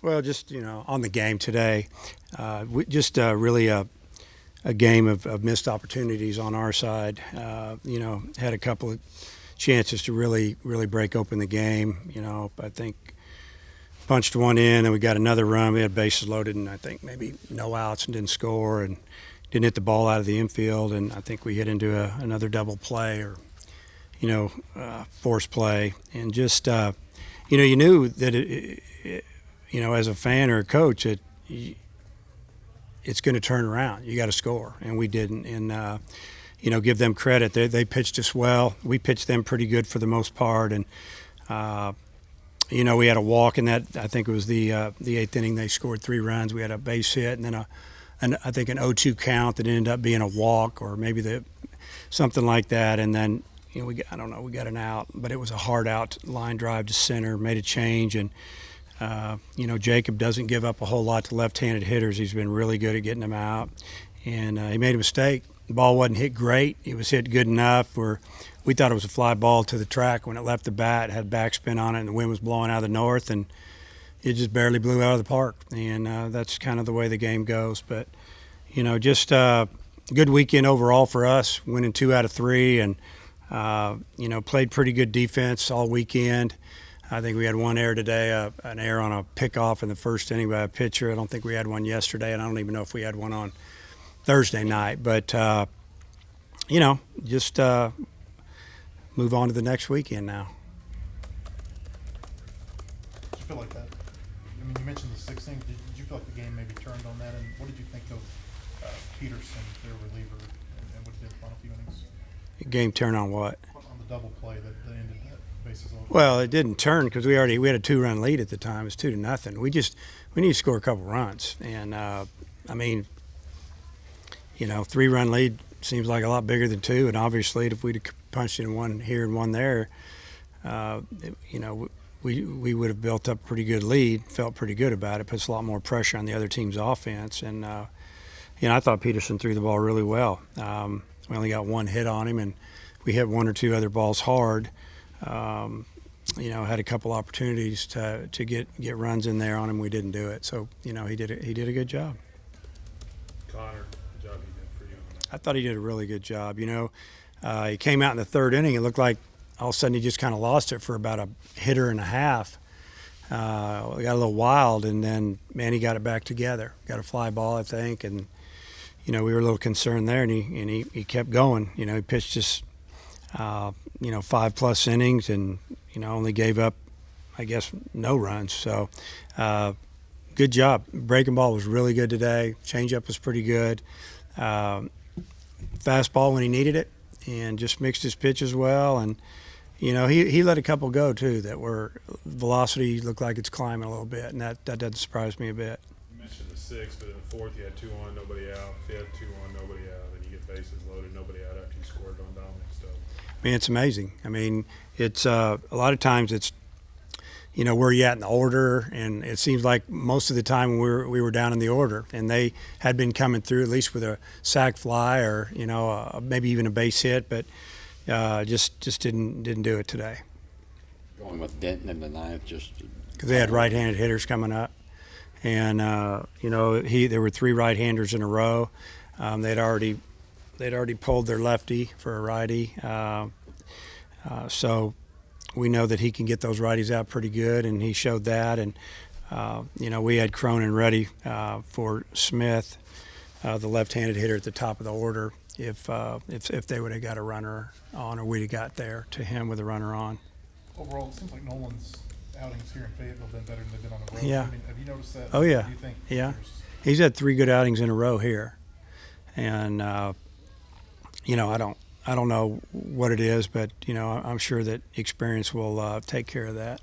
Well, just on the game today, really a game of missed opportunities on our side. Had a couple of chances to really break open the game. I think punched one in, and we got another run. We had bases loaded, and I think maybe no outs and didn't score, and didn't hit the ball out of the infield. And I think we hit into another double play or force play, and just you knew that as a fan or a coach, it's going to turn around. You got to score, and we didn't. And give them credit. They pitched us well. We pitched them pretty good for the most part, and we had a walk in that. I think it was the eighth inning. They scored 3 runs. We had a base hit, and then I think an 0-2 count that ended up being a walk, or maybe something like that. And then we got an out, but it was a hard out line drive to center. Made a change, and Jacob doesn't give up a whole lot to left-handed hitters. He's been really good at getting them out, and he made a mistake. The ball wasn't hit great. It was hit good enough where we thought it was a fly ball to the track. When it left the bat, it had backspin on it, and the wind was blowing out of the north, and it just barely blew out of the park. And that's kind of the way the game goes. But, just a good weekend overall for us, winning 2 out of 3, and, played pretty good defense all weekend. I think we had one error today, an error on a pickoff in the first inning by a pitcher. I don't think we had one yesterday, and I don't even know if we had one on Thursday night. But, just move on to the next weekend now. Did you feel like that? I mean, you mentioned the 6th inning. Did you feel like the game maybe turned on that? And what did you think of Peterson, their reliever, and what he did the final few innings? Game turn on what? On the double play that ended that bases loaded. Well, it didn't turn because we had a 2-run lead at the time. It was 2-0. We need to score a couple runs, and 3-run lead seems like a lot bigger than 2. And obviously, if we'd have punched in one here and one there, we would have built up a pretty good lead. Felt pretty good about it. Puts a lot more pressure on the other team's offense, and I thought Peterson threw the ball really well. We only got 1 hit on him, and we hit 1 or 2 other balls hard. Had a couple opportunities to get runs in there on him. We didn't do it. So, he did a good job. Connor, the job he did for you. I thought he did a really good job. He came out in the 3rd inning. It looked like all of a sudden he just kind of lost it for about a hitter and a half. We got a little wild, and then, man, he got it back together. Got a fly ball, I think, and, we were a little concerned there, and he kept going. He pitched us 5+ innings and, only gave up, I guess, no runs. So, good job. Breaking ball was really good today. Changeup was pretty good. Fastball when he needed it, and just mixed his pitches well. And, he let a couple go, too, that were velocity looked like it's climbing a little bit, and that doesn't surprise me a bit. You mentioned the 6th, but in the 4th you had 2 on, nobody out. 5th, 2 on, nobody out. Then you get bases loaded, nobody out after you scored on Dominic. So, it's amazing. It's a lot of times it's, where you at in the order, and it seems like most of the time we were down in the order, and they had been coming through at least with a sac fly or maybe even a base hit, but just didn't do it today. Going with Denton in the 9th, just because they had right-handed hitters coming up, and there were 3 right-handers in a row. They'd already pulled their lefty for a righty, so we know that he can get those righties out pretty good, and he showed that. And we had Cronin ready for Smith, the left-handed hitter at the top of the order, if they would have got a runner on, or we'd have got there to him with a runner on. Overall, it seems like Nolan's outings here in Fayetteville have been better than they've been on the road. Yeah. Have you noticed that? Oh, yeah. Do you think Yeah. He's had 3 good outings in a row here, and I don't know what it is, but I'm sure that experience will take care of that.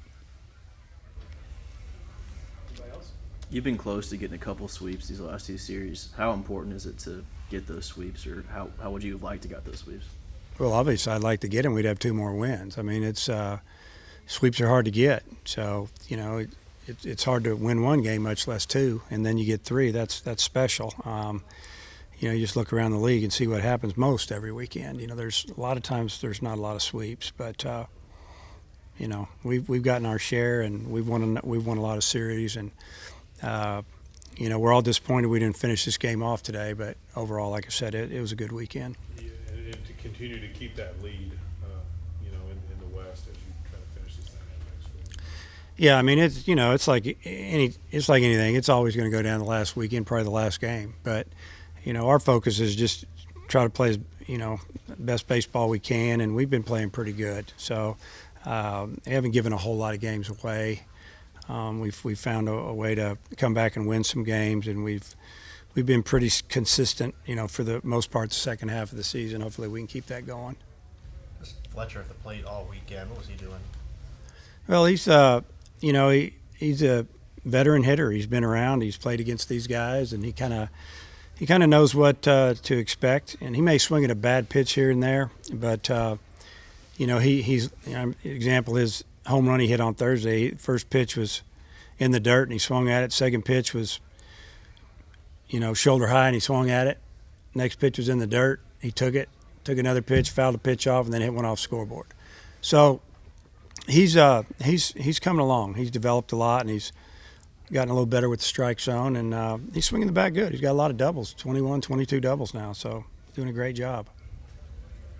Anybody else? You've been close to getting a couple sweeps these last 2 series. How important is it to get those sweeps, or how would you have liked to get those sweeps? Well, obviously, I'd like to get them. We'd have 2 more wins. It's sweeps are hard to get, so it's hard to win 1 game, much less 2, and then you get 3. That's special. You just look around the league and see what happens most every weekend. There's a lot of times there's not a lot of sweeps, but you know, we've gotten our share, and we've won a lot of series, and you know, we're all disappointed we didn't finish this game off today. But overall, like I said, it was a good weekend. Yeah, and to continue to keep that lead, you know, in the West as you try to finish this thing out next week. Yeah, I mean, it's, you know, it's like anything. It's always going to go down the last weekend, probably the last game. But you know, our focus is just try to play, you know, best baseball we can, and we've been playing pretty good. So we haven't given a whole lot of games away. We've found a way to come back and win some games, and we've been pretty consistent, you know, for the most part the second half of the season. Hopefully we can keep that going. Just Fletcher at the plate all weekend. What was he doing? Well, he's you know, he's a veteran hitter. He's been around. He's played against these guys, and he kind of knows what to expect. And he may swing at a bad pitch here and there, but you know, he's, you know, example, his home run he hit on Thursday. First pitch was in the dirt, and he swung at it. Second pitch was, you know, shoulder high, and he swung at it. Next pitch was in the dirt. He took it, took another pitch, fouled the pitch off, and then hit one off scoreboard. So he's coming along. He's developed a lot, and he's gotten a little better with the strike zone, and he's swinging the bat good. He's got a lot of doubles, 21, 22 doubles now, so doing a great job.